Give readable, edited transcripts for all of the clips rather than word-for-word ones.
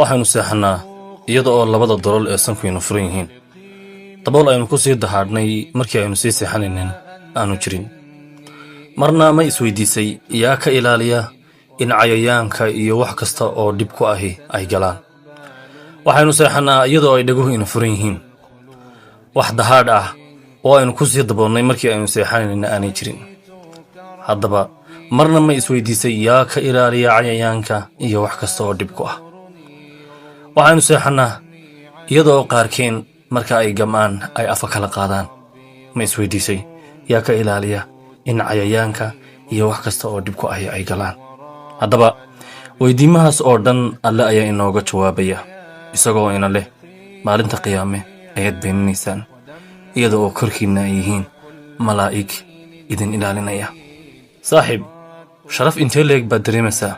waxaanu seexannaa iyada oo labada dalool ee sankuynu furan yihiin dabool aynu ku sii dahaadhnay markii aynu sii seexanaynin aanu jirin marna ma isweydiisay yaa ka ilaaliya in cayayaanka iyo wax kasta oo dhib ku ahi ay galaan waxaynu seexannaa iyadoo ay dhaguhu ina furan yihiin wax dahaadh ah oo aynu ku sii daboolnay markii aynu seexanaynin aanay jirin haddaba marna ma isweydiisay yaa ka ilaaliya cayayaanka iyo wax kasta oo dhib ku ah waxaynu seexannaa iyadoo qaarkeen marka ay gam'aan ay afa kala qaadaan ma isweydiisay yaa ka ilaaliya in cayayaanka iyo wax kasta oo dhib ku ahi ay galaan haddaba weydiimahaas oo dhan alle ayaa inooga jawaabaya isagoo ina leh maalinta qiyaame ayaad beeninaysaan iyada oo korkiinna ay yihiin malaa'ig idin ilaalinaya saaxiib sharaf intee leeg baad dareemaysaa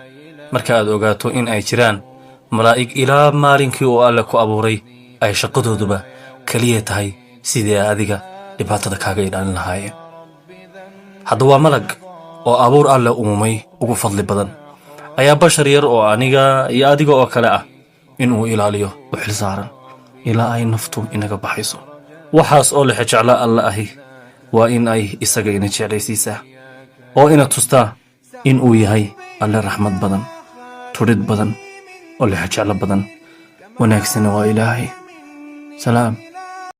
marka aad ogaato in ay jiraan malaa'ig ilaa maalinkii uu alle ku abuuray ay shaqadooduba keliya tahay sidii adiga dhibaatada kaaga ilaalin lahaayeen hadda waa malag oo abuur alle uumay ugu fadli badan ayaa bashar yar oo aniga iyo adiga oo kale ah inuu ilaaliyo u xil saaran ilaa ay naftu inaga baxayso waxaas oo lexe jecla alle ahi waa in ay isaga ina jeclaysiisaa oo ina tustaa in uu yahay alle raxmad badan tudhid badan oo lexe jeclo badan wanaagsana waa ilaahay salaam